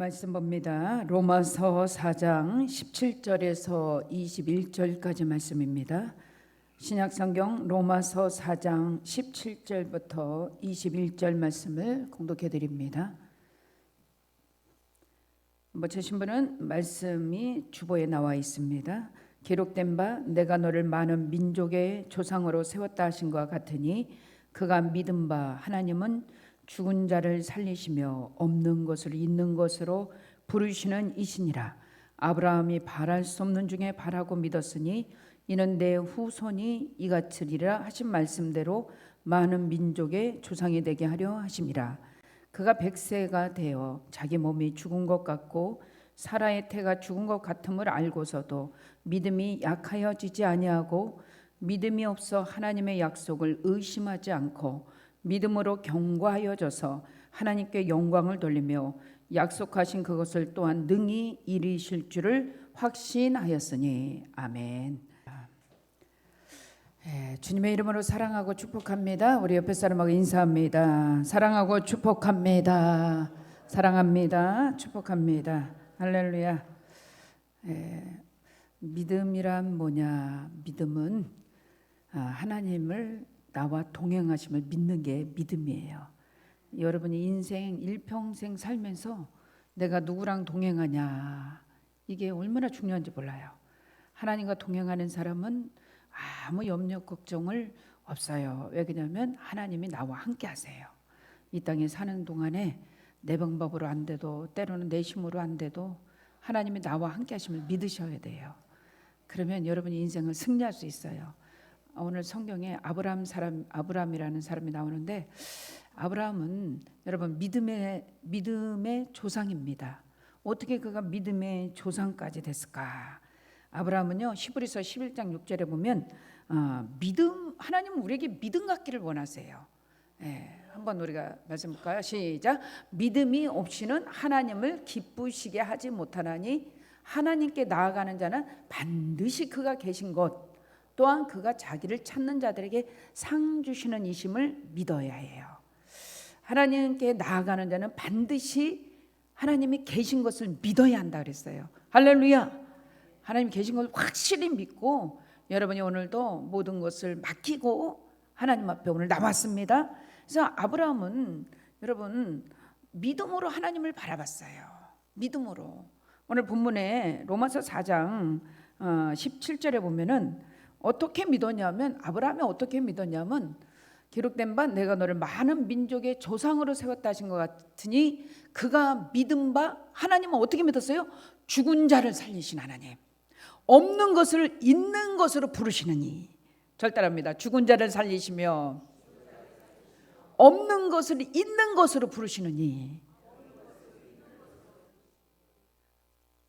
말씀 봅니다. 로마서 4장 17절에서 21절까지 말씀입니다. 신약성경 로마서 4장 17절부터 21절 말씀을 공독해 드립니다. 보신 분은 말씀이 주보에 나와 있습니다. 기록된 바 내가 너를 많은 민족의 조상으로 세웠다 하신 것과 같으니 그가 믿은 바 하나님은 죽은 자를 살리시며 없는 것을 있는 것으로 부르시는 이시니라. 아브라함이 바랄 수 없는 중에 바라고 믿었으니 이는 내 후손이 이같으리라 하신 말씀대로 많은 민족의 조상이 되게 하려 하심이라. 그가 100세가 되어 자기 몸이 죽은 것 같고 사라의 태가 죽은 것 같음을 알고서도 믿음이 약하여지지 아니하고 믿음이 없어 하나님의 약속을 의심하지 않고 믿음으로 견고하여져서 하나님께 영광을 돌리며 약속하신 그것을 또한 능히 이루실 줄을 확신하였으니 아멘. 주님의 이름으로 사랑하고 축복합니다. 우리 옆에 사람하고 인사합니다. 사랑하고 축복합니다. 사랑합니다. 축복합니다. 할렐루야. 믿음이란 뭐냐? 믿음은 하나님을 나와 동행하심을 믿는 게 믿음이에요. 여러분이 인생 일평생 살면서 내가 누구랑 동행하냐, 이게 얼마나 중요한지 몰라요. 하나님과 동행하는 사람은 아무 염려 걱정을 없어요. 왜 그러냐면 하나님이 나와 함께 하세요. 이 땅에 사는 동안에 내 방법으로 안 돼도 때로는 내 힘으로 안 돼도 하나님이 나와 함께 하심을 믿으셔야 돼요. 그러면 여러분이 인생을 승리할 수 있어요. 오늘 성경에 아브라함이라는 사람이 나오는데, 아브라함은 여러분 믿음의 조상입니다. 어떻게 그가 믿음의 조상까지 됐을까? 아브라함은요, 히브리서 11장 6절에 보면 하나님은 우리에게 믿음 갖기를 원하세요. 한번 우리가 말씀 볼까요? 시작. 믿음이 없이는 하나님을 기쁘시게 하지 못하나니 하나님께 나아가는 자는 반드시 그가 계신 것 또한 그가 자기를 찾는 자들에게 상 주시는 이심을 믿어야 해요. 하나님께 나아가는 자는 반드시 하나님이 계신 것을 믿어야 한다 그랬어요. 할렐루야. 하나님 계신 것을 확실히 믿고 여러분이 오늘도 모든 것을 맡기고 하나님 앞에 오늘 나왔습니다. 그래서 아브라함은 여러분 믿음으로 하나님을 바라봤어요. 믿음으로. 오늘 본문에 로마서 4장 17절에 보면은 어떻게 믿었냐면, 아브라함이 어떻게 믿었냐면, 기록된 바 내가 너를 많은 민족의 조상으로 세웠다 하신 것 같으니 그가 믿은 바 하나님은 어떻게 믿었어요? 죽은 자를 살리신 하나님, 없는 것을 있는 것으로 부르시느니. 절따라합니다. 죽은 자를 살리시며 없는 것을 있는 것으로 부르시느니.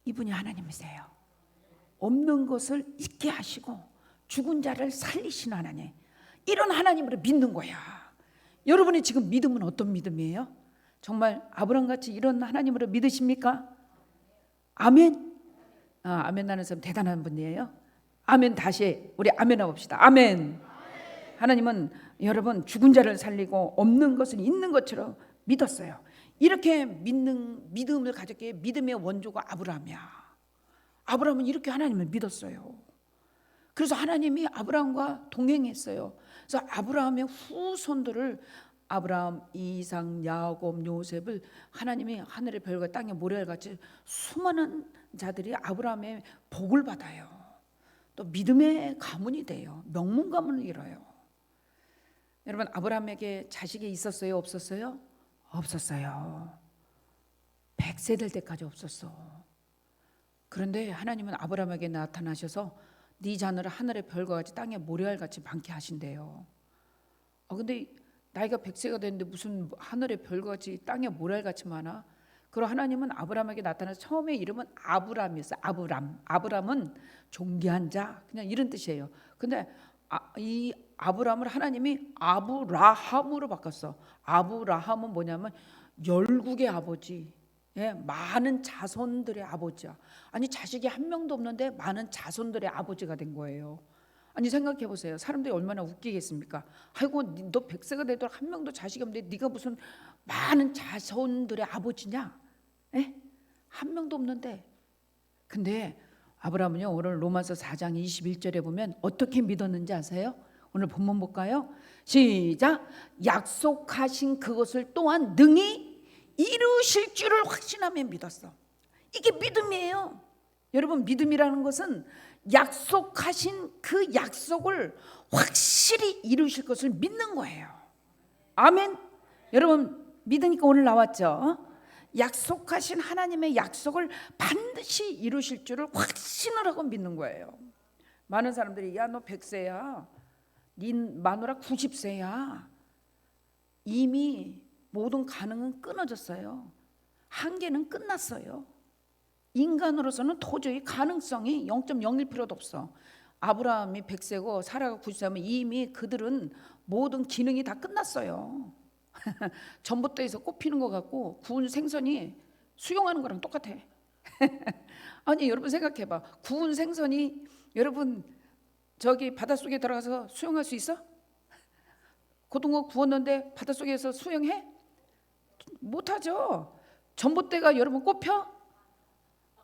이분이 하나님이세요. 없는 것을 있게 하시고 죽은 자를 살리신 하나님, 이런 하나님으로 믿는 거야. 여러분이 지금 믿음은 어떤 믿음이에요? 정말 아브라함같이 이런 하나님으로 믿으십니까? 아멘. 아멘 하는 사람 대단한 분이에요. 아멘. 다시 우리 아멘 해봅시다. 아멘. 하나님은 여러분 죽은 자를 살리고 없는 것을 있는 것처럼 믿었어요. 이렇게 믿음을 가졌기에 믿음의 원조가 아브라함이야. 아브라함은 이렇게 하나님을 믿었어요. 그래서 하나님이 아브라함과 동행했어요. 그래서 아브라함의 후손들을, 아브라함, 이삭, 야곱, 요셉을 하나님이 하늘의 별과 땅의 모래알같이 수많은 자들이 아브라함의 복을 받아요. 또 믿음의 가문이 돼요. 명문 가문을 이뤄요. 여러분, 아브라함에게 자식이 있었어요? 없었어요? 없었어요. 100세 될 때까지 없었어. 그런데 하나님은 아브라함에게 나타나셔서 네 자녀를 하늘의 별과 같이 땅의 모래알같이 많게 하신대요. 근데 나이가 100세가 됐는데 무슨 하늘의 별과 같이 땅의 모래알같이 많아? 그럼 하나님은 아브라함에게 나타나서 처음에 이름은 아브람이었어요. 아브람은 존귀한 자, 그냥 이런 뜻이에요. 근데 이 아브람을 하나님이 아브라함으로 바꿨어. 아브라함은 뭐냐면 열국의 아버지, 많은 자손들의 아버지야. 아니, 자식이 한 명도 없는데 많은 자손들의 아버지가 된 거예요. 아니, 생각해 보세요. 사람들이 얼마나 웃기겠습니까? 아이고, 너 100세가 되도록 한 명도 자식이 없는데 네가 무슨 많은 자손들의 아버지냐? 한 명도 없는데. 근데 아브라함은요, 오늘 로마서 4장 21절에 보면 어떻게 믿었는지 아세요? 오늘 본문 볼까요? 시작. 약속하신 그것을 또한 능히 이루실 줄을 확신하며 믿었어. 이게 믿음이에요. 여러분, 믿음이라는 것은 약속하신 그 약속을 확실히 이루실 것을 믿는 거예요. 아멘. 여러분, 믿으니까 오늘 나왔죠. 약속하신 하나님의 약속을 반드시 이루실 줄을 확신을 하고 믿는 거예요. 많은 사람들이 야, 너 100세야, 네 마누라 90세야. 이미 모든 가능은 끊어졌어요. 한계는 끝났어요. 인간으로서는 도저히 가능성이 0.01%도 없어. 아브라함이 100세고 사라가 90세면 이미 그들은 모든 기능이 다 끝났어요. 전봇대에서 꽃피는 것 같고 구운 생선이 수영하는 거랑 똑같아. 아니, 여러분 생각해봐. 구운 생선이 여러분 저기 바닷속에 들어가서 수영할 수 있어? 고등어 구웠는데 바닷속에서 수영해? 못하죠. 전봇대가 여러분 꽃펴?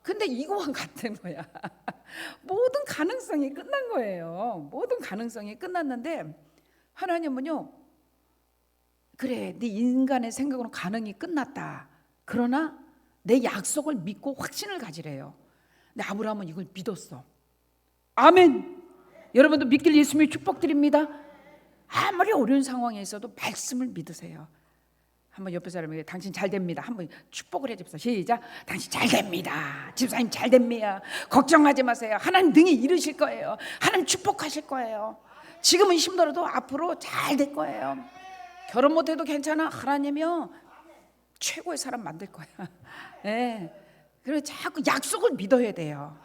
근데 이거와 같은 거야. 모든 가능성이 끝난 거예요. 모든 가능성이 끝났는데 하나님은요, 그래, 네 인간의 생각으로 가능이 끝났다. 그러나 내 약속을 믿고 확신을 가지래요. 근데 아브라함은 이걸 믿었어. 아멘. 여러분도 믿길 예수님의 축복드립니다. 아무리 어려운 상황에 있어도 말씀을 믿으세요. 한번 옆에 사람에게 당신 잘 됩니다. 한번 축복을 해줍시다. 시작. 당신 잘 됩니다. 집사님 잘 됩니다. 걱정하지 마세요. 하나님 능히 이루실 거예요. 하나님 축복하실 거예요. 지금은 힘들어도 앞으로 잘 될 거예요. 결혼 못해도 괜찮아. 하나님이요 최고의 사람 만들 거야. 네. 그래서 자꾸 약속을 믿어야 돼요.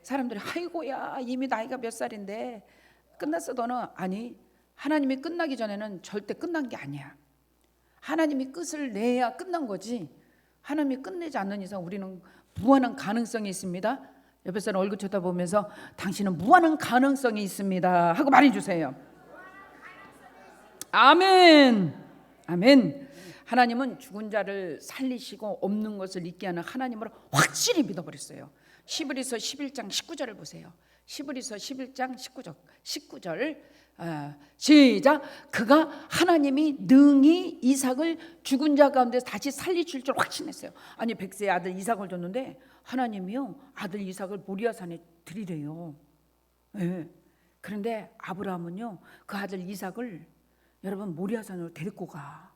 사람들이 아이고야 이미 나이가 몇 살인데 끝났어 너는. 아니, 하나님이 끝나기 전에는 절대 끝난 게 아니야. 하나님이 끝을 내야 끝난 거지. 하나님이 끝내지 않는 이상 우리는 무한한 가능성이 있습니다. 옆에 사람 얼굴 쳐다보면서 당신은 무한한 가능성이 있습니다 하고 말해주세요. 아멘. 아멘. 하나님은 죽은 자를 살리시고 없는 것을 있게 하는 하나님으로 확실히 믿어버렸어요. 시브리서 11장 19절을 보세요. 시브리서 11장 19절 시작. 그가 하나님이 능히 이삭을 죽은 자 가운데서 다시 살리실 줄 확신했어요. 아니 100세의 아들 이삭을 줬는데 하나님이요 아들 이삭을 모리아산에 드리래요. 네. 그런데 아브라함은요 그 아들 이삭을 여러분 모리아산으로 데리고 가.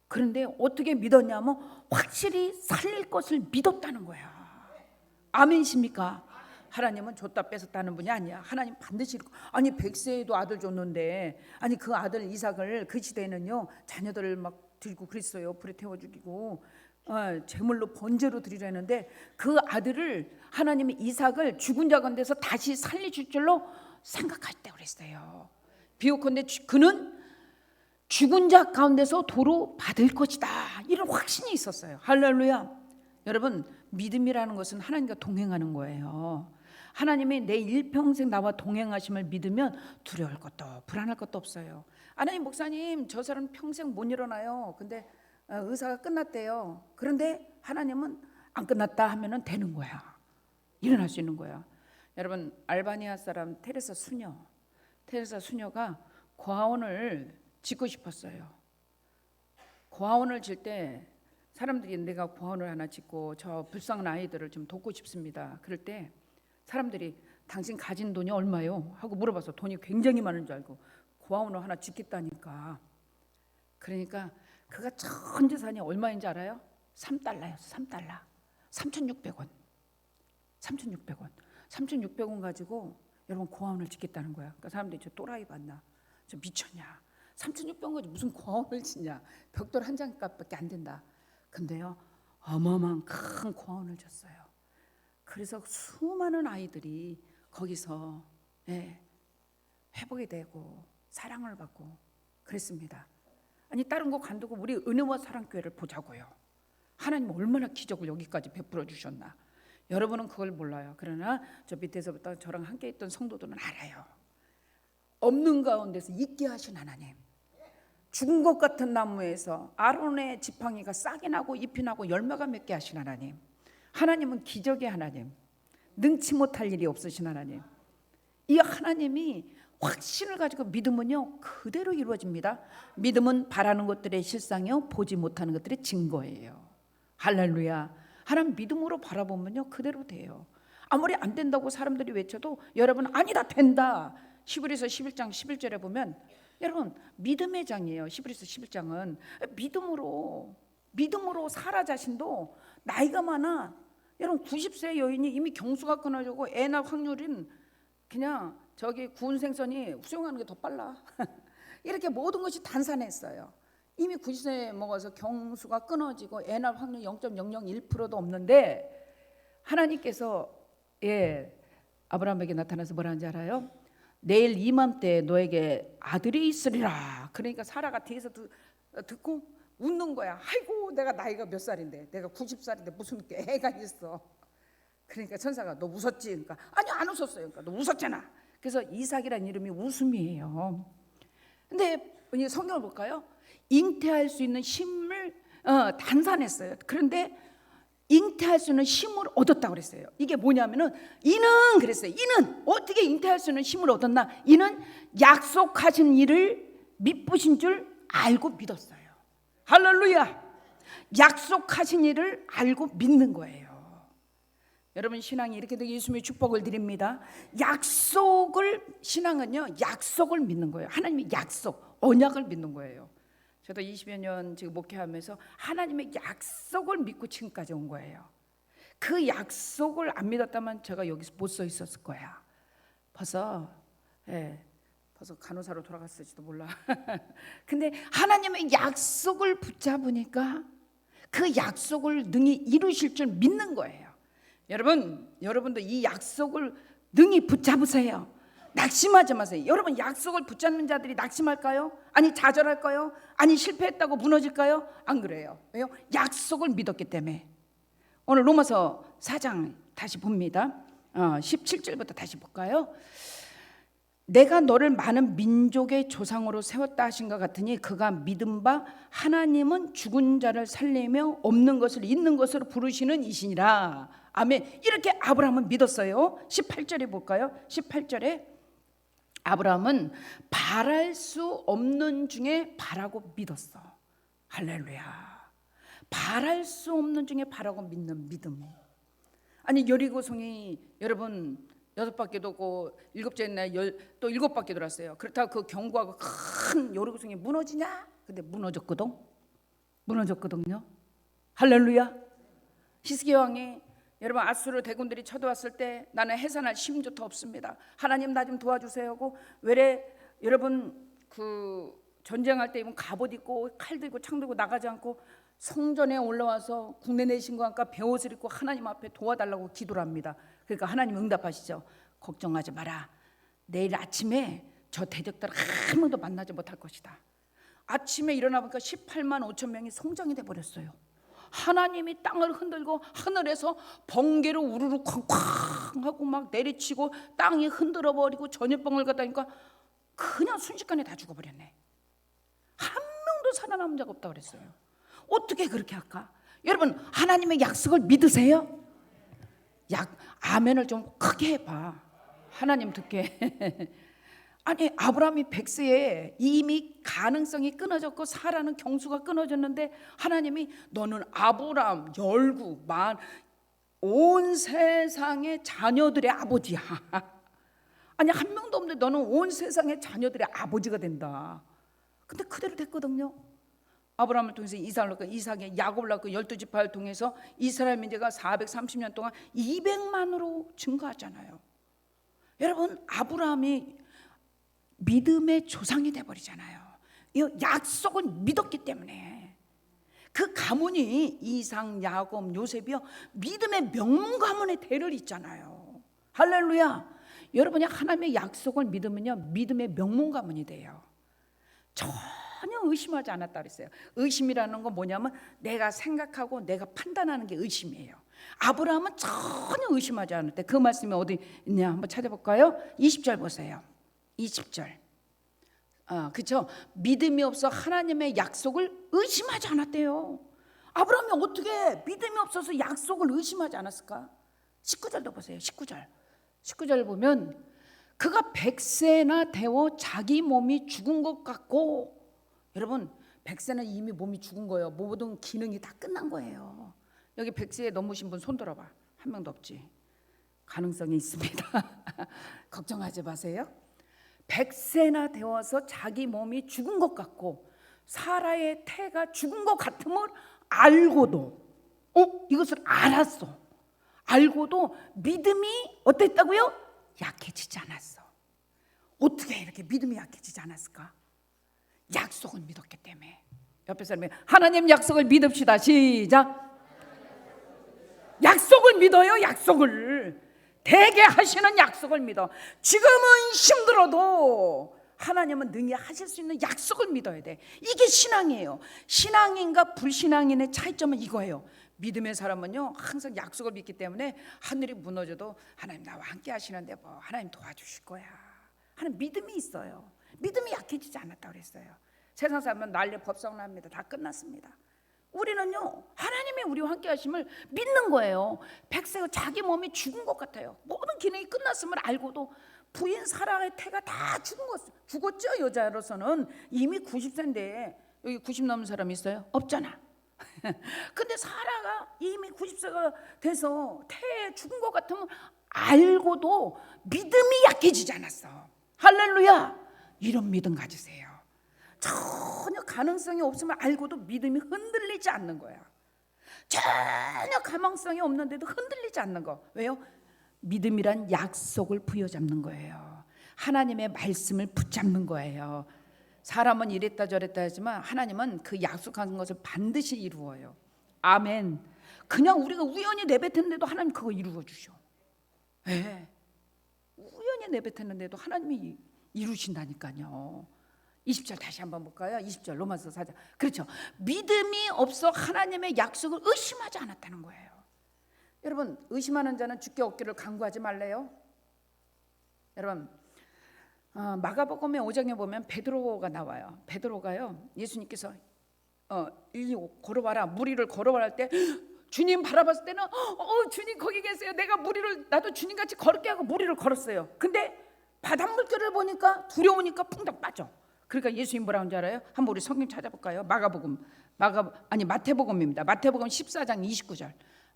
그런데 어떻게 믿었냐면 확실히 살릴 것을 믿었다는 거야. 아멘이십니까? 하나님은 줬다 뺏었다는 분이 아니야. 하나님 반드시. 아니 100세에도 아들 줬는데 아니 그 아들 이삭을 그 시대에는요 자녀들을 막 들고 그랬어요. 불에 태워 죽이고 제물로 번제로 드리려는데 그 아들을 하나님이 이삭을 죽은 자 가운데서 다시 살려줄 줄로 생각할 때 그랬어요. 비옥컨대 그는 죽은 자 가운데서 도로 받을 것이다 이런 확신이 있었어요. 할렐루야. 여러분 믿음이라는 것은 하나님과 동행하는 거예요. 하나님이 내 일평생 나와 동행하심을 믿으면 두려울 것도 불안할 것도 없어요. 하나님 목사님 저 사람 평생 못 일어나요. 근데 의사가 끝났대요. 그런데 하나님은 안 끝났다 하면은 되는 거야. 일어날 수 있는 거야. 여러분 알바니아 사람 테레사 수녀가 고아원을 짓고 싶었어요. 고아원을 질 때 사람들이 내가 고아원을 하나 짓고 저 불쌍한 아이들을 좀 돕고 싶습니다. 그럴 때 사람들이 당신 가진 돈이 얼마요? 하고 물어봐서 돈이 굉장히 많은 줄 알고 고아원을 하나 짓겠다니까. 그러니까 그가 전 재산이 얼마인지 알아요? 3달러였어. 3달러. 3,600원. 3,600원. 3,600원 가지고 여러분 고아원을 짓겠다는 거야. 그러니까 사람들이 저 또라이 봤나? 저 미쳤냐? 3,600원 가지고 무슨 고아원을 짓냐? 벽돌 한 장 값밖에 안 된다. 근데요 어마어마한 큰 고아원을 졌어요. 그래서 수많은 아이들이 거기서 회복이 되고 사랑을 받고 그랬습니다. 아니 다른 거 간두고 우리 은혜와 사랑교회를 보자고요. 하나님 얼마나 기적을 여기까지 베풀어 주셨나. 여러분은 그걸 몰라요. 그러나 저 밑에서부터 저랑 함께 있던 성도들은 알아요. 없는 가운데서 있게 하신 하나님. 죽은 것 같은 나무에서 아론의 지팡이가 싹이 나고 잎이 나고 열매가 맺게 하신 하나님. 하나님은 기적의 하나님, 능치 못할 일이 없으신 하나님. 이 하나님이 확신을 가지고 믿으면요 그대로 이루어집니다. 믿음은 바라는 것들의 실상이요 보지 못하는 것들의 증거예요. 할렐루야. 하나님 믿음으로 바라보면요 그대로 돼요. 아무리 안 된다고 사람들이 외쳐도 여러분 아니다 된다. 히브리서 11장 11절에 보면 여러분 믿음의 장이에요. 히브리서 11장은 믿음으로 사라 자신도 나이가 많아. 여러분 90세 여인이 이미 경수가 끊어지고 애 낳을 확률은 그냥 저기 구운 생선이 수용하는 게 더 빨라. 이렇게 모든 것이 단산했어요. 이미 90세 먹어서 경수가 끊어지고 애 낳을 확률 0.001%도 없는데 하나님께서 아브라함에게 나타나서 뭐라는지 알아요? 내일 이맘때 너에게 아들이 있으리라. 그러니까 사라가 뒤에서 듣고 웃는 거야. 아이고 내가 나이가 몇 살인데 내가 90살인데 무슨 애가 있어. 그러니까 천사가 너 웃었지? 그러니까 아니 안 웃었어요. 그러니까 너 웃었잖아. 그래서 이삭이라는 이름이 웃음이에요. 근데 성경을 볼까요? 잉태할 수 있는 힘을 단산했어요. 그런데 잉태할 수 있는 힘을 얻었다고 그랬어요. 이게 뭐냐면은 이는 그랬어요. 이는 어떻게 잉태할 수 있는 힘을 얻었나? 이는 약속하신 일을 미쁘신 줄 알고 믿었어요. 할렐루야. 약속하신 일을 알고 믿는 거예요. 여러분 신앙이 이렇게 되게 예수님의 축복을 드립니다. 신앙은요 약속을 믿는 거예요. 하나님의 약속, 언약을 믿는 거예요. 저도 20여 년 지금 목회하면서 하나님의 약속을 믿고 지금까지 온 거예요. 그 약속을 안 믿었다면 제가 여기서 못 서 있었을 거야. 벌써 간호사로 돌아갔을지도 몰라. 근데 하나님의 약속을 붙잡으니까 그 약속을 능히 이루실 줄 믿는 거예요. 여러분도 이 약속을 능히 붙잡으세요. 낙심하지 마세요. 여러분 약속을 붙잡는 자들이 낙심할까요? 아니 좌절할까요? 아니 실패했다고 무너질까요? 안 그래요. 왜요? 약속을 믿었기 때문에. 오늘 로마서 4장 다시 봅니다. 17절부터 다시 볼까요? 내가 너를 많은 민족의 조상으로 세웠다 하신 것 같으니 그가 믿은 바 하나님은 죽은 자를 살리며 없는 것을 있는 것으로 부르시는 이시니라. 아멘. 이렇게 아브라함은 믿었어요. 18절에 볼까요? 18절에 아브라함은 바랄 수 없는 중에 바라고 믿었어. 할렐루야. 바랄 수 없는 중에 바라고 믿는 믿음. 아니 여리고성이 여러분 6바퀴 돌고 7째 날 또 7바퀴 돌았어요. 그렇다고 그 견고하고 큰 여리고성이 무너지냐? 근데 무너졌거든요. 할렐루야. 히스기야 왕이 여러분 아수르 대군들이 쳐들어왔을 때 나는 해산할 힘조차 없습니다. 하나님 나 좀 도와주세요 하고 외래 여러분 그 전쟁할 때 입은 갑옷 입고 칼 들고 창 들고 나가지 않고 성전에 올라와서 국내 내신과 함께 베옷을 입고 하나님 앞에 도와달라고 기도를 합니다. 그러니까 하나님 응답하시죠. 걱정하지 마라. 내일 아침에 저 대적들 한 명도 만나지 못할 것이다. 아침에 일어나 보니까 18만 5천 명이 성장이 돼버렸어요. 하나님이 땅을 흔들고 하늘에서 번개로 우르르 쾅쾅 하고 막 내리치고 땅이 흔들어 버리고 전염병을 갖다니까 그냥 순식간에 다 죽어버렸네. 한 명도 살아남은 자가 없다고 그랬어요. 어떻게 그렇게 할까? 여러분 하나님의 약속을 믿으세요? 아멘을 좀 크게 해봐. 하나님 듣게. 아니 아브라함이 100세에 이미 가능성이 끊어졌고 사라는 경수가 끊어졌는데 하나님이 너는 아브라함 열국 온 세상의 자녀들의 아버지야. 아니 한 명도 없는데 너는 온 세상의 자녀들의 아버지가 된다. 근데 그대로 됐거든요. 아브라함을 통해서 이삭을 낳고 이삭의 야곱을 낳고 12지파를 통해서 이스라엘 민족가 430년 동안 200만으로 증가하잖아요. 여러분 아브라함이 믿음의 조상이 돼버리잖아요. 이 약속을 믿었기 때문에 그 가문이 이삭, 야곱, 요셉이요 믿음의 명문 가문의 대를 잇잖아요. 할렐루야. 여러분이 하나님의 약속을 믿으면요 믿음의 명문 가문이 돼요. 전혀 의심하지 않았다 그랬어요. 의심이라는 건 뭐냐면 내가 생각하고 내가 판단하는 게 의심이에요. 아브라함은 전혀 의심하지 않았대. 그 말씀이 어디 있냐 한번 찾아볼까요? 20절 보세요. 20절. 그렇죠. 믿음이 없어 하나님의 약속을 의심하지 않았대요. 아브라함이 어떻게 믿음이 없어서 약속을 의심하지 않았을까? 19절도 보세요. 19절 보면 그가 100세나 되어 자기 몸이 죽은 것 같고, 여러분 100세는 이미 몸이 죽은 거예요. 모든 기능이 다 끝난 거예요. 여기 100세에 넘으신 분 손 들어봐. 한 명도 없지? 가능성이 있습니다. 걱정하지 마세요. 100세나 되어서 자기 몸이 죽은 것 같고 사라의 태가 죽은 것 같음을 알고도, 이것을 알았어. 알고도 믿음이 어땠다고요? 약해지지 않았어. 어떻게 이렇게 믿음이 약해지지 않았을까? 약속을 믿었기 때문에. 옆에 사람이 하나님 약속을 믿읍시다. 시작. 약속을 믿어요. 약속을. 되게 하시는 약속을 믿어. 지금은 힘들어도 하나님은 능히 하실 수 있는 약속을 믿어야 돼. 이게 신앙이에요. 신앙인과 불신앙인의 차이점은 이거예요. 믿음의 사람은요 항상 약속을 믿기 때문에 하늘이 무너져도 하나님 나와 함께 하시는데 뭐 하나님 도와주실 거야 하는 믿음이 있어요. 믿음이 약해지지 않았다고 그랬어요. 세상 사람은 난리 법석납니다. 다 끝났습니다. 우리는요 하나님이 우리와 함께 하심을 믿는 거예요. 100세가 자기 몸이 죽은 것 같아요. 모든 기능이 끝났음을 알고도 부인 사라의 태가 다 죽었죠. 여자로서는 이미 90세인데 여기 90 넘은 사람 있어요? 없잖아. 근데 사라가 이미 90세가 돼서 태에 죽은 것 같으면 알고도 믿음이 약해지지 않았어. 할렐루야. 이런 믿음 가지세요. 전혀 가능성이 없음을 알고도 믿음이 흔들리지 않는 거야. 전혀 가망성이 없는데도 흔들리지 않는 거. 왜요? 믿음이란 약속을 부여잡는 거예요. 하나님의 말씀을 붙잡는 거예요. 사람은 이랬다 저랬다 하지만 하나님은 그 약속한 것을 반드시 이루어요. 아멘. 그냥 우리가 우연히 내뱉었는데도 하나님 그거 이루어 주셔. 네. 우연히 내뱉었는데도 하나님이 이루신다니까요. 20절 다시 한번 볼까요? 20절 로마서 4장. 그렇죠. 믿음이 없어 하나님의 약속을 의심하지 않았다는 거예요. 여러분 의심하는 자는 주께 얻기를 간구하지 말래요. 여러분 마가복음의 5장에 보면 베드로가 나와요. 베드로가요 예수님께서 이 걸어와라 물 위를 걸어와라 할 때 주님 바라봤을 때는 주님 거기 계세요. 내가 물 위를 나도 주님같이 걸을게 하고 물 위를 걸었어요. 근데 바닷물결을 보니까 두려우니까 풍덩 빠져. 그러니까 예수님 뭐라고 하는지 알아요? 한번 우리 성경 찾아볼까요? 마태복음입니다. 마태복음 14장 29절.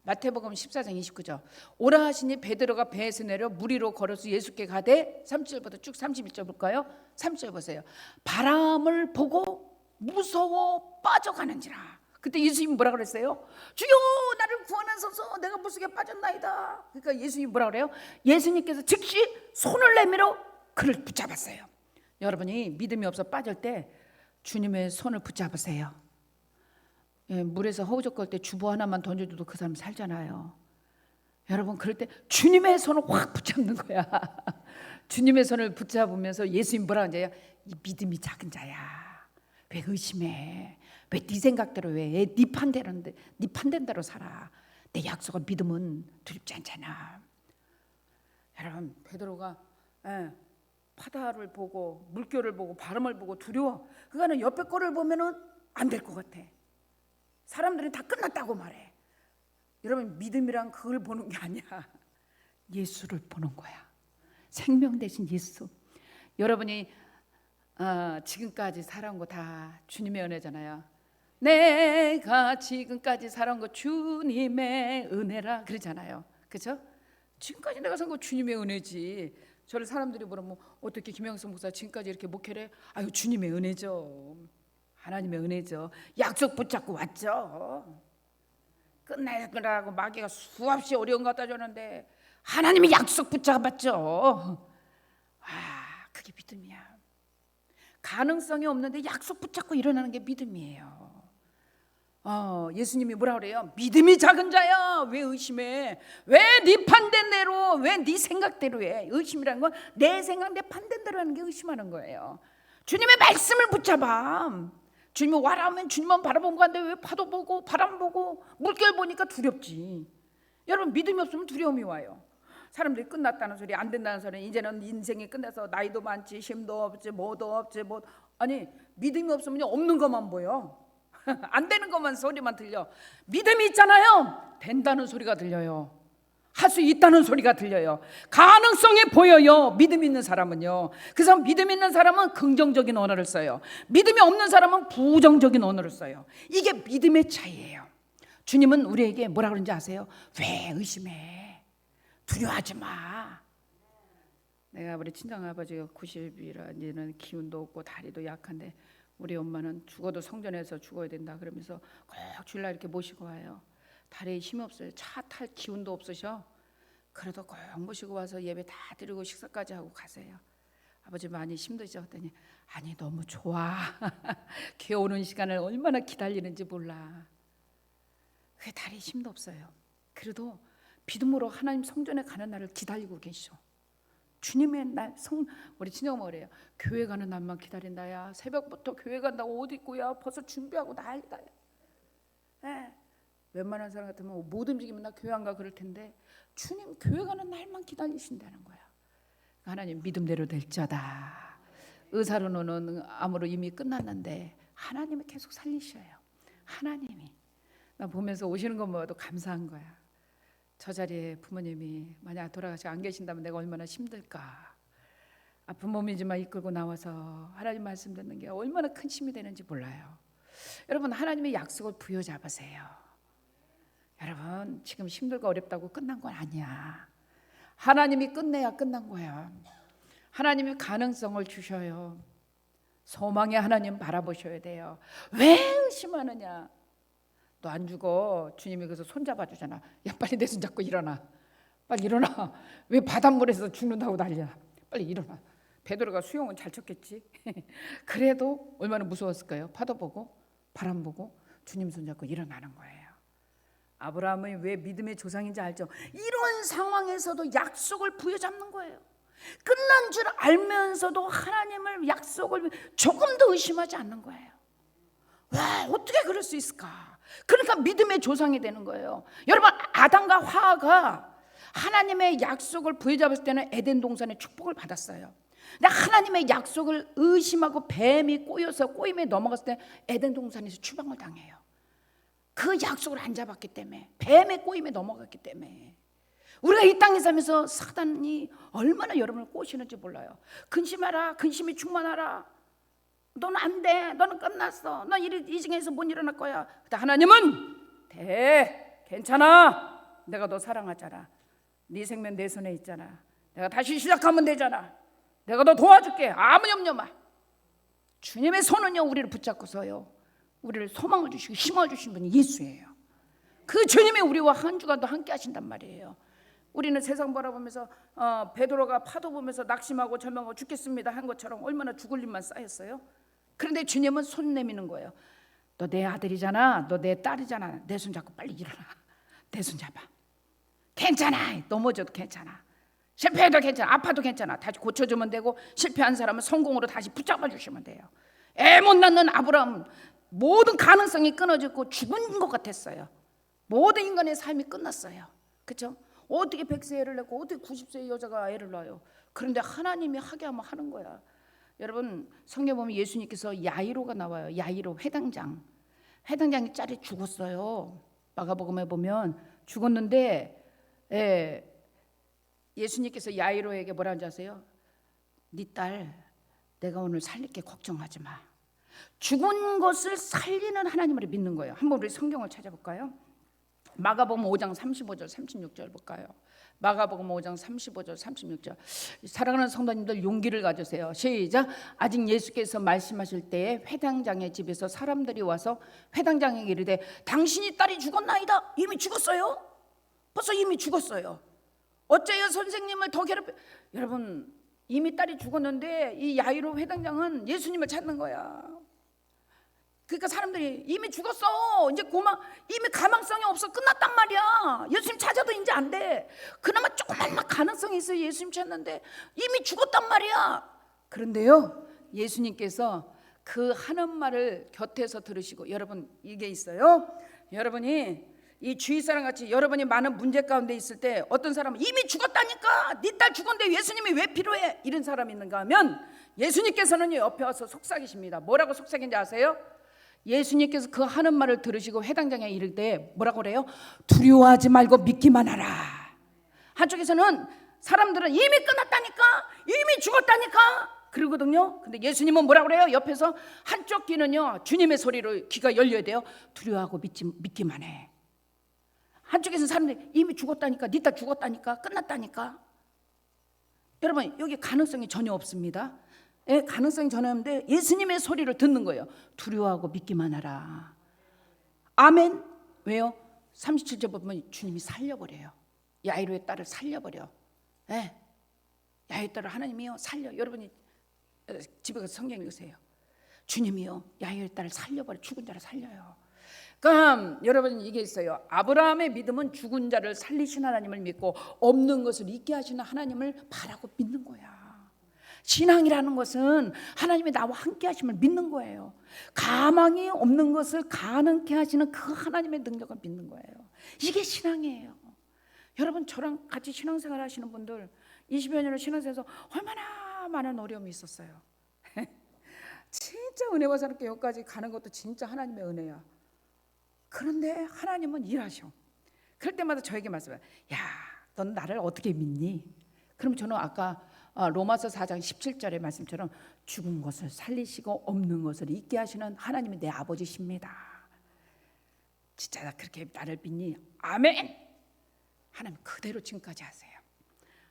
마태복음 14장 29절. 오라 하시니 베드로가 배에서 내려 물 위로 걸어서 예수께 가되 30절부터 쭉 31절 볼까요? 30절 보세요. 바람을 보고 무서워 빠져가는지라. 그때 예수님이 뭐라 그랬어요? 주여 나를 구원하소서 내가 물속에 빠졌나이다. 그러니까 예수님이 뭐라 그래요? 예수님께서 즉시 손을 내밀어 그를 붙잡았어요. 여러분이 믿음이 없어 빠질 때 주님의 손을 붙잡으세요. 물에서 허우적거릴 때 주보 하나만 던져줘도 그 사람 살잖아요. 여러분 그럴 때 주님의 손을 확 붙잡는 거야. 주님의 손을 붙잡으면서 예수님 뭐라 하는지 이 믿음이 작은 자야. 왜 의심해? 왜 네 생각대로 왜? 네 판단대로 살아. 내 약속을 믿으면 두렵지 않잖아. 여러분 베드로가 바다를 보고 물결을 보고 바람을 보고 두려워. 그거는 옆에 거를 보면은 안 될 것 같아. 사람들이 다 끝났다고 말해. 여러분 믿음이란 그걸 보는 게 아니야. 예수를 보는 거야. 생명 대신 예수. 여러분이 지금까지 살아온 거 다 주님의 은혜잖아요. 내가 지금까지 살아온 거 주님의 은혜라 그러잖아요. 그렇죠? 지금까지 내가 산 거 주님의 은혜지. 저를 사람들이 물으면 어떻게 김영성 목사 지금까지 이렇게 목회를 해? 아유 주님의 은혜죠. 하나님의 은혜죠. 약속 붙잡고 왔죠. 끝내라고 마귀가 수없이 어려운 거 갖다 줬는데 하나님이 약속 붙잡았죠. 그게 믿음이야. 가능성이 없는데 약속 붙잡고 일어나는 게 믿음이에요. 예수님이 뭐라 그래요? 믿음이 작은 자야 왜 의심해? 왜 네 판단대로 왜 네 생각대로 해? 의심이라는 건 내 생각 내 판단대로 하는 게 의심하는 거예요. 주님의 말씀을 붙잡아. 주님이 와라 하면 주님만 바라본 건데 왜 파도 보고 바람 보고 물결 보니까 두렵지. 여러분 믿음이 없으면 두려움이 와요. 사람들이 끝났다는 소리 안 된다는 소리 이제는 인생이 끝나서 나이도 많지 힘도 없지 뭐도 없지 아니 믿음이 없으면 없는 것만 보여. 안 되는 것만 소리만 들려. 믿음이 있잖아요. 된다는 소리가 들려요. 할 수 있다는 소리가 들려요. 가능성이 보여요. 믿음 있는 사람은요. 그래서 믿음 있는 사람은 긍정적인 언어를 써요. 믿음이 없는 사람은 부정적인 언어를 써요. 이게 믿음의 차이예요. 주님은 우리에게 뭐라 그런지 아세요? 왜 의심해? 두려워하지 마. 내가 우리 친정아버지가 90이라 이제는 기운도 없고 다리도 약한데 우리 엄마는 죽어도 성전에서 죽어야 된다 그러면서 꼭 주일날 이렇게 모시고 와요. 다리에 힘이 없어요. 차 탈 기운도 없으셔. 그래도 꼭 모시고 와서 예배 다 드리고 식사까지 하고 가세요. 아버지 많이 힘드죠? 했더니 아니 너무 좋아. 걔 오는 시간을 얼마나 기다리는지 몰라. 그게 다리에 힘도 없어요. 그래도 믿음으로 하나님 성전에 가는 날을 기다리고 계셔. 주님의 날, 우리 친정엄마 그래요. 교회 가는 날만 기다린다야. 새벽부터 교회 간다고 옷 입고야 벌써 준비하고 난리다야. 네. 웬만한 사람 같으면 못 움직이면 나 교회 안 가 그럴 텐데 주님 교회 가는 날만 기다리신다는 거야. 하나님 믿음대로 될자다. 의사로는 암으로 이미 끝났는데 하나님이 계속 살리셔요. 하나님이. 나 보면서 오시는 것마다 감사한 거야. 저 자리에 부모님이 만약 돌아가시고 안 계신다면 내가 얼마나 힘들까. 아픈 몸이지만 이끌고 나와서 하나님 말씀 듣는 게 얼마나 큰 힘이 되는지 몰라요. 여러분 하나님의 약속을 부여잡으세요. 여러분 지금 힘들고 어렵다고 끝난 건 아니야. 하나님이 끝내야 끝난 거야. 하나님이 가능성을 주셔요. 소망의 하나님 바라보셔야 돼요. 왜 의심하느냐. 너 안 죽어. 주님이 그래서 손잡아 주잖아. 야 빨리 내 손 잡고 일어나. 빨리 일어나. 왜 바닷물에서 죽는다고 난리야. 빨리 일어나. 베드로가 수영은 잘 쳤겠지. 그래도 얼마나 무서웠을까요? 파도 보고 바람 보고 주님 손 잡고 일어나는 거예요. 아브라함이 왜 믿음의 조상인지 알죠? 이런 상황에서도 약속을 부여잡는 거예요. 끝난 줄 알면서도 하나님을 약속을 조금도 의심하지 않는 거예요. 와, 어떻게 그럴 수 있을까? 그러니까 믿음의 조상이 되는 거예요. 여러분 아담과 하와가 하나님의 약속을 부여잡았을 때는 에덴 동산의 축복을 받았어요. 근데 하나님의 약속을 의심하고 뱀이 꼬여서 꼬임에 넘어갔을 때 에덴 동산에서 추방을 당해요. 그 약속을 안 잡았기 때문에, 뱀의 꼬임에 넘어갔기 때문에. 우리가 이 땅에 살면서 사단이 얼마나 여러분을 꼬시는지 몰라요. 근심하라, 근심이 충만하라. 너는 안 돼, 너는 끝났어, 너 이 중에서 못 일어날 거야. 근데 하나님은 괜찮아. 내가 너 사랑하잖아. 네 생명 내 손에 있잖아. 내가 다시 시작하면 되잖아. 내가 너 도와줄게. 아무 염려 마. 주님의 손은요 우리를 붙잡고서요 우리를 소망을 주시고 힘을 주신 분이 예수예요. 그 주님이 우리와 한 주간도 함께 하신단 말이에요. 우리는 세상 바라보면서 베드로가 파도 보면서 낙심하고 절망하고 죽겠습니다 한 것처럼 얼마나 죽을 일만 쌓였어요. 그런데 주님은 손 내미는 거예요. 너 내 아들이잖아. 너 내 딸이잖아. 내 손 잡고 빨리 일어나. 내 손 잡아. 괜찮아. 넘어져도 괜찮아. 실패해도 괜찮아. 아파도 괜찮아. 다시 고쳐주면 되고 실패한 사람은 성공으로 다시 붙잡아 주시면 돼요. 애 못 낳는 아브라함 모든 가능성이 끊어졌고 죽은 것 같았어요. 모든 인간의 삶이 끝났어요. 그렇죠? 어떻게 100세 애를 낳고 어떻게 90세의 여자가 애를 낳아요? 그런데 하나님이 하게 하면 하는 거야. 여러분 성경 보면 예수님께서 야이로가 나와요. 야이로 회당장이 짤이 죽었어요. 마가복음에 보면 죽었는데 예수님께서 야이로에게 뭐라는지 아세요? 네 딸 내가 오늘 살릴게 걱정하지 마. 죽은 것을 살리는 하나님을 믿는 거예요. 한번 우리 성경을 찾아볼까요? 마가복음 5장 35절 36절 볼까요? 마가복음 5장 35절 36절. 사랑하는 성도님들 용기를 가지세요. 시작. 아직 예수께서 말씀하실 때에 회당장의 집에서 사람들이 와서 회당장에게 이르되 당신이 딸이 죽었나이다. 이미 죽었어요. 벌써 이미 죽었어요. 어째요 선생님을 더 괴롭혀. 여러분 이미 딸이 죽었는데 이 야이로 회당장은 예수님을 찾는 거야. 그러니까 사람들이 이미 죽었어. 이제 이미 가망성이 없어. 끝났단 말이야. 예수님 찾아도 이제 안 돼. 그나마 조금만 가능성이 있어요. 예수님 찾는데 이미 죽었단 말이야. 그런데요 예수님께서 그 하는 말을 곁에서 들으시고, 여러분 이게 있어요. 여러분이 이 주위 사람 같이 여러분이 많은 문제 가운데 있을 때 어떤 사람은 이미 죽었다니까 네 딸 죽었는데 예수님이 왜 필요해? 이런 사람이 있는가 하면 예수님께서는 옆에 와서 속삭이십니다. 뭐라고 속삭인지 아세요? 예수님께서 그 하는 말을 들으시고 회당장에 이를 때 뭐라고 그래요? 두려워하지 말고 믿기만 하라. 한쪽에서는 사람들은 이미 끝났다니까, 이미 죽었다니까 그러거든요. 근데 예수님은 뭐라고 그래요? 옆에서 한쪽 귀는요 주님의 소리로 귀가 열려야 돼요. 두려워하고 믿기만 해. 한쪽에서는 사람들이 이미 죽었다니까, 니 딸 죽었다니까, 끝났다니까. 여러분 여기 가능성이 전혀 없습니다. 예, 가능성이 전혀 없는데 예수님의 소리를 듣는 거예요. 두려워하고 믿기만 하라. 아멘. 왜요? 37절 보면 주님이 살려버려요. 야이로의 딸을 살려버려. 예, 야이로의 딸을 하나님이요 살려. 여러분이 집에 가서 성경 읽으세요. 주님이요 야이로의 딸을 살려버려. 죽은 자를 살려요. 그럼 여러분 이게 있어요. 아브라함의 믿음은 죽은 자를 살리신 하나님을 믿고 없는 것을 있게 하시는 하나님을 바라고 믿는 거야. 신앙이라는 것은 하나님이 나와 함께 하심을 믿는 거예요. 가망이 없는 것을 가능케 하시는 그 하나님의 능력을 믿는 거예요. 이게 신앙이에요. 여러분 저랑 같이 신앙생활 하시는 분들 20여 년을 신앙생활에서 얼마나 많은 어려움이 있었어요. 진짜 은혜와 사랑교회 여기까지 가는 것도 진짜 하나님의 은혜야. 그런데 하나님은 일하셔. 그럴 때마다 저에게 말씀해요. 야, 넌 나를 어떻게 믿니? 그럼 저는 아까 로마서 4장 17절의 말씀처럼 죽은 것을 살리시고 없는 것을 있게 하시는 하나님이 내 아버지십니다. 진짜 그렇게 나를 믿니? 아멘. 하나님 그대로 지금까지 하세요.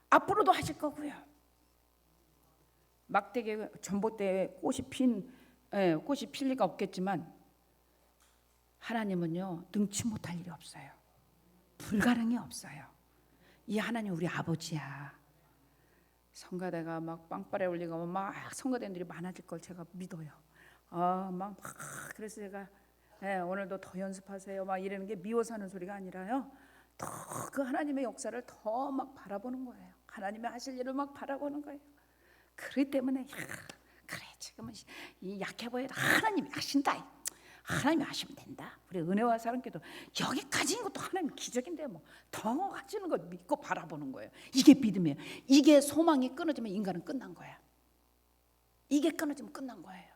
앞으로도 하실 거고요. 막대기 전봇대에 꽃이 필 리가 없겠지만 하나님은요 능치 못할 일이 없어요. 불가능이 없어요. 이 하나님 우리 아버지야. 성가대가 막 빵빠레 올리고 막 성가대들이 많아질 걸 제가 믿어요. 그래서 제가 오늘도 더 연습하세요 막 이러는 게 미워서 하는 소리가 아니라요. 더 그 하나님의 역사를 더 막 바라보는 거예요. 하나님의 하실 일을 막 바라보는 거예요. 그렇기 때문에 그래 지금은 이 약해 보여도 하나님이 하신다. 하나님이 하시면 된다. 우리 은혜와 사랑께도 여기까지인 것도 하나님 기적인데 뭐 더 하시는 걸 믿고 바라보는 거예요. 이게 믿음이에요. 이게 소망이 끊어지면 인간은 끝난 거야. 이게 끊어지면 끝난 거예요.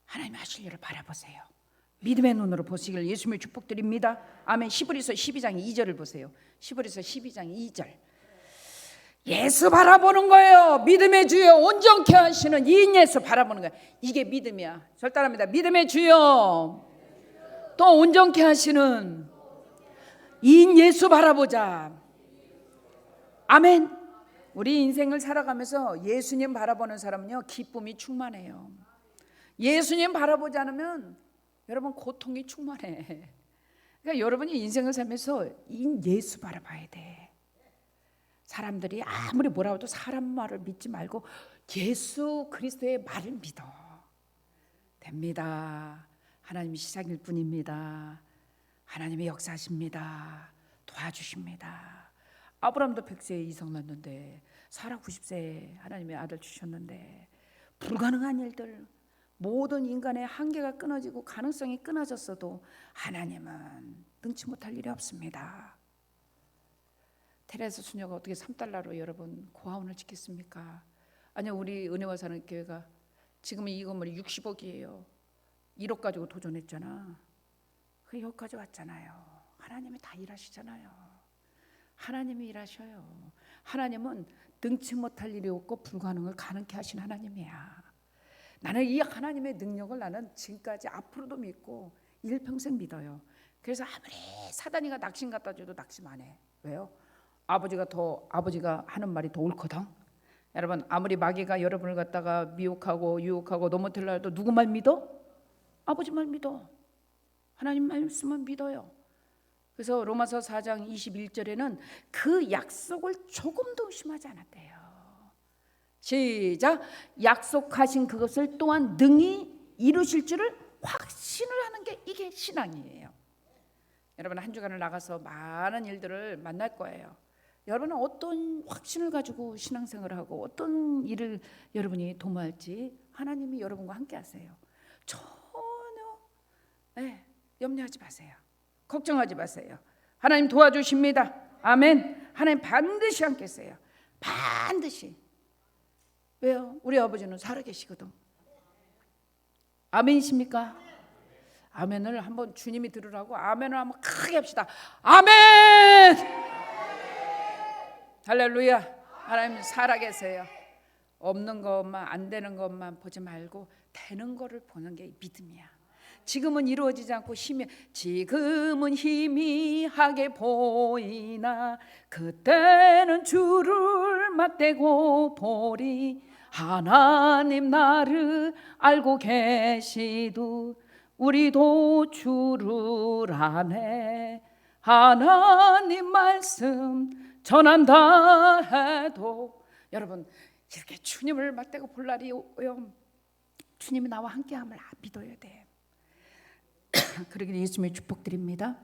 하나님이 하실 일을 바라보세요. 믿음의 눈으로 보시길 예수님의 축복드립니다. 아멘. 히브리서 12장 2절을 보세요. 히브리서 12장 2절. 예수 바라보는 거예요. 믿음의 주여 온전케 하시는 이인 예수 바라보는 거예요. 이게 믿음이야. 절단합니다. 믿음의 주여 또 온전케 하시는 이인 예수 바라보자. 아멘. 우리 인생을 살아가면서 예수님 바라보는 사람은요 기쁨이 충만해요. 예수님 바라보지 않으면 여러분 고통이 충만해. 그러니까 여러분이 인생을 살면서 이인 예수 바라봐야 돼. 사람들이 아무리 뭐라고 해도 사람 말을 믿지 말고 예수 그리스도의 말을 믿어. 됩니다. 하나님이 시작일 뿐입니다. 하나님이 역사하십니다. 도와주십니다. 아브라함도 100세에 이삭 낳는데 사라 90세에 하나님의 아들 주셨는데 불가능한 일들 모든 인간의 한계가 끊어지고 가능성이 끊어졌어도 하나님은 능치 못할 일이 없습니다. 테레사 수녀가 어떻게 3달러로 여러분 고아원을 짓겠습니까? 아니요 우리 은혜와 사는 교회가 지금 이 건물이 60억이에요. 1억 가지고 도전했잖아. 그 여기까지 왔잖아요. 하나님이 다 일하시잖아요. 하나님이 일하셔요. 하나님은 능치 못할 일이 없고 불가능을 가능케 하신 하나님이야. 나는 이 하나님의 능력을 나는 지금까지 앞으로도 믿고 일평생 믿어요. 그래서 아무리 사단이가 낙심 갖다 줘도 낙심 안 해. 왜요? 아버지가 하는 말이 더 옳거든. 여러분 아무리 마귀가 여러분을 갖다가 미혹하고 유혹하고 넘어뜨리려 해도 누구 말 믿어? 아버지 말 믿어. 하나님 말씀은 믿어요. 그래서 로마서 4장 21절에는 그 약속을 조금도 의심하지 않았대요. 시작. 약속하신 그것을 또한 능히 이루실 줄을 확신을 하는 게 이게 신앙이에요. 여러분 한 주간을 나가서 많은 일들을 만날 거예요. 여러분은 어떤 확신을 가지고 신앙생활을 하고 어떤 일을 여러분이 도모할지 하나님이 여러분과 함께 하세요. 전혀 염려하지 마세요. 걱정하지 마세요. 하나님 도와주십니다. 아멘. 하나님 반드시 함께 하세요. 반드시. 왜요? 우리 아버지는 살아계시거든. 아멘이십니까? 아멘을 한번 주님이 들으라고 아멘을 한번 크게 합시다. 아멘. 할렐루야. 하나님 살아계세요. 없는 것만, 안 되는 것만 보지 말고 되는 거를 보는 게 믿음이야. 지금은 이루어지지 않고 지금은 희미하게 보이나 그때는 주를 맞대고 보리. 하나님 나를 알고 계시도 우리도 주를 아네. 하나님 말씀 전한다 해도 여러분 이렇게 주님을 맞대고 볼 날이 오요. 주님이 나와 함께함을 믿어야 돼. 그러기를 예수님의 축복드립니다.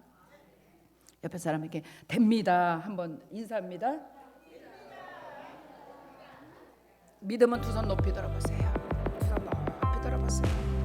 옆에 사람에게 됩니다 한번 인사합니다. 믿음은 두 손 높이 들어보세요. 두 손 높이 들어보세요.